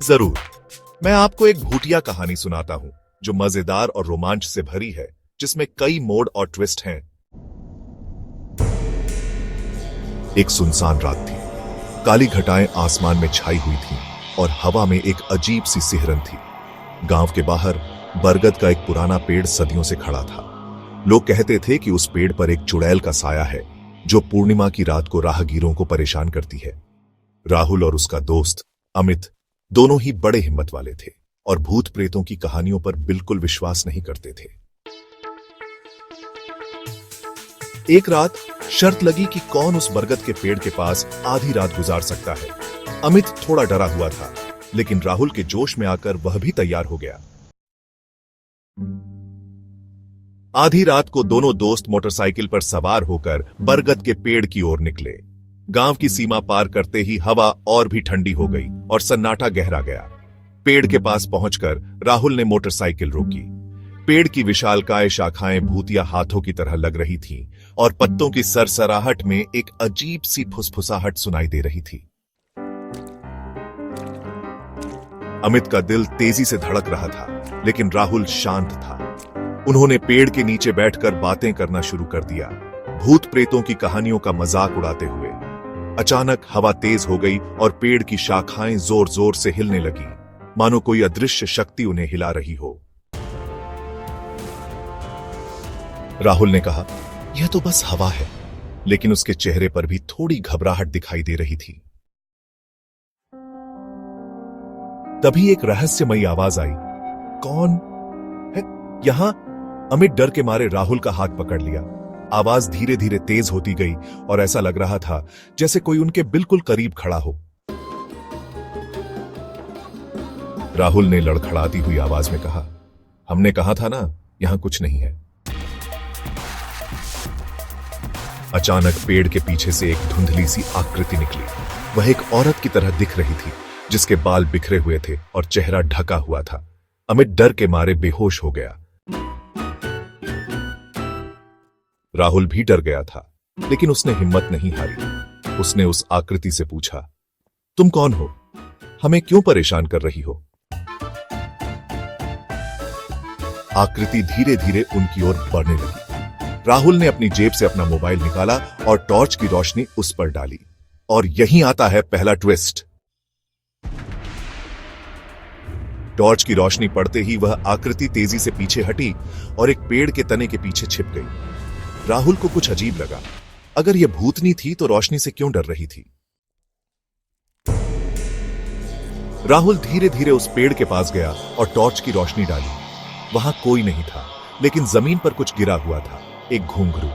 जरूर। मैं आपको एक भूतिया कहानी सुनाता हूं जो मजेदार और रोमांच से भरी है, जिसमें कई मोड़ और ट्विस्ट हैं। एक सुनसान रात थी। काली घटाएं आसमान में छाई हुई थीं और हवा में एक अजीब सी सिहरन थी। गांव के बाहर बरगद का एक पुराना पेड़ सदियों से खड़ा था। लोग कहते थे कि उस पेड़ पर एक चुड़ैल का साया है जो पूर्णिमा की रात को राहगीरों को परेशान करती है। राहुल और उसका दोस्त अमित दोनों ही बड़े हिम्मत वाले थे और भूत प्रेतों की कहानियों पर बिल्कुल विश्वास नहीं करते थे। एक रात शर्त लगी कि कौन उस बरगद के पेड़ के पास आधी रात गुजार सकता है। अमित थोड़ा डरा हुआ था, लेकिन राहुल के जोश में आकर वह भी तैयार हो गया। आधी रात को दोनों दोस्त मोटरसाइकिल पर सवार होकर बरगद के पेड़ की ओर निकले। गांव की सीमा पार करते ही हवा और भी ठंडी हो गई और सन्नाटा गहरा गया। पेड़ के पास पहुंचकर राहुल ने मोटरसाइकिल रोकी। पेड़ की विशालकाय शाखाएं भूतिया हाथों की तरह लग रही थीं और पत्तों की सरसराहट में एक अजीब सी फुसफुसाहट सुनाई दे रही थी। अमित का दिल तेजी से धड़क रहा था, लेकिन राहुल शांत था। उन्होंने पेड़ के नीचे बैठकर बातें करना शुरू कर दिया, भूत प्रेतों की कहानियों का मजाक उड़ाते हुए। अचानक हवा तेज हो गई और पेड़ की शाखाएं जोर जोर से हिलने लगी, मानो कोई अदृश्य शक्ति उन्हें हिला रही हो। राहुल ने कहा, यह तो बस हवा है, लेकिन उसके चेहरे पर भी थोड़ी घबराहट दिखाई दे रही थी। तभी एक रहस्यमयी आवाज आई, कौन है यहां? अमित डर के मारे राहुल का हाथ पकड़ लिया। आवाज धीरे धीरे तेज होती गई और ऐसा लग रहा था जैसे कोई उनके बिल्कुल करीब खड़ा हो। राहुल ने लड़खड़ाती हुई आवाज में कहा, हमने कहा था ना, यहां कुछ नहीं है। अचानक पेड़ के पीछे से एक धुंधली सी आकृति निकली। वह एक औरत की तरह दिख रही थी, जिसके बाल बिखरे हुए थे और चेहरा ढका हुआ था। अमित डर के मारे बेहोश हो गया। राहुल भी डर गया था, लेकिन उसने हिम्मत नहीं हारी। उसने उस आकृति से पूछा, तुम कौन हो? हमें क्यों परेशान कर रही हो? आकृति धीरे धीरे उनकी ओर बढ़ने लगी। राहुल ने अपनी जेब से अपना मोबाइल निकाला और टॉर्च की रोशनी उस पर डाली। और यहीं आता है पहला ट्विस्ट। टॉर्च की रोशनी पड़ते ही वह आकृति तेजी से पीछे हटी और एक पेड़ के तने के पीछे छिप गई। राहुल को कुछ अजीब लगा। अगर यह भूतनी थी तो रोशनी से क्यों डर रही थी? राहुल धीरे धीरे उस पेड़ के पास गया और टॉर्च की रोशनी डाली। वहां कोई नहीं था, लेकिन जमीन पर कुछ गिरा हुआ था, एक घुंघरू।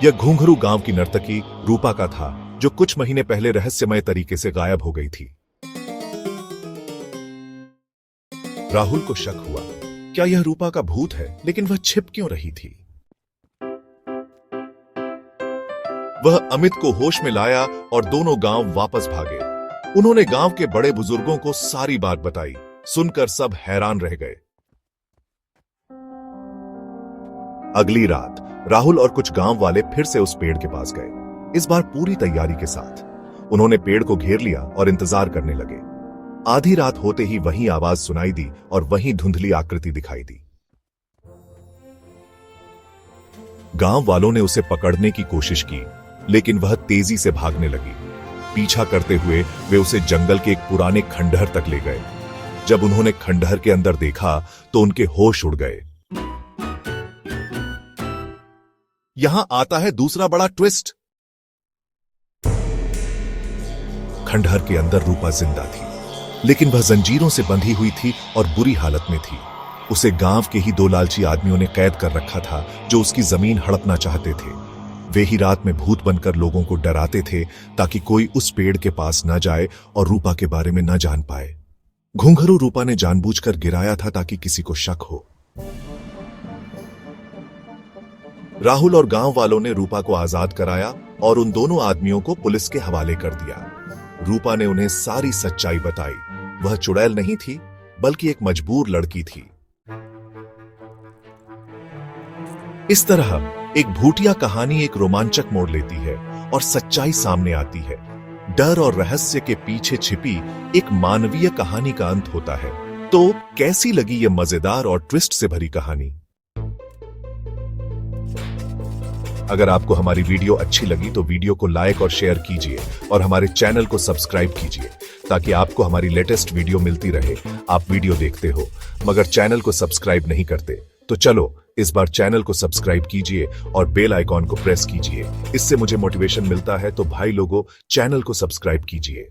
यह घुंघरू गांव की नर्तकी रूपा का था, जो कुछ महीने पहले रहस्यमय तरीके से गायब हो गई थी। राहुल को शक हुआ, क्या यह रूपा का भूत है? लेकिन वह छिप क्यों रही थी? वह अमित को होश में लाया और दोनों गांव वापस भागे। उन्होंने गांव के बड़े बुजुर्गों को सारी बात बताई। सुनकर सब हैरान रह गए। अगली रात राहुल और कुछ गांव वाले फिर से उस पेड़ के पास गए, इस बार पूरी तैयारी के साथ। उन्होंने पेड़ को घेर लिया और इंतजार करने लगे। आधी रात होते ही वही आवाज सुनाई दी और वही धुंधली आकृति दिखाई दी। गांव वालों ने उसे पकड़ने की कोशिश की, लेकिन वह तेजी से भागने लगी। पीछा करते हुए वे उसे जंगल के एक पुराने खंडहर तक ले गए। जब उन्होंने खंडहर के अंदर देखा तो उनके होश उड़ गए। यहां आता है दूसरा बड़ा ट्विस्ट। खंडहर के अंदर रूपा जिंदा थी, लेकिन वह जंजीरों से बंधी हुई थी और बुरी हालत में थी। उसे गांव के ही दो लालची आदमियों ने कैद कर रखा था, जो उसकी जमीन हड़पना चाहते थे। वे ही रात में भूत बनकर लोगों को डराते थे, ताकि कोई उस पेड़ के पास न जाए और रूपा के बारे में न जान पाए। घुंघरू रूपा ने जानबूझकर गिराया था ताकि किसी को शक हो। राहुल और गांव वालों ने रूपा को आजाद कराया और उन दोनों आदमियों को पुलिस के हवाले कर दिया। रूपा ने उन्हें सारी सच्चाई बताई। वह चुड़ैल नहीं थी, बल्कि एक मजबूर लड़की थी। इस तरह एक भूतिया कहानी एक रोमांचक मोड़ लेती है और सच्चाई सामने आती है। डर और रहस्य के पीछे छिपी एक मानवीय कहानी का अंत होता है। तो कैसी लगी ये मजेदार और ट्विस्ट से भरी कहानी? अगर आपको हमारी वीडियो अच्छी लगी तो वीडियो को लाइक और शेयर कीजिए और हमारे चैनल को सब्सक्राइब कीजिए ताकि आपको हमारी लेटेस्ट वीडियो मिलती रहे। आप वीडियो देखते हो मगर चैनल को सब्सक्राइब नहीं करते, तो चलो इस बार चैनल को सब्सक्राइब कीजिए और बेल आइकॉन को प्रेस कीजिए। इससे मुझे मोटिवेशन मिलता है। तो भाई लोगों, चैनल को सब्सक्राइब कीजिए।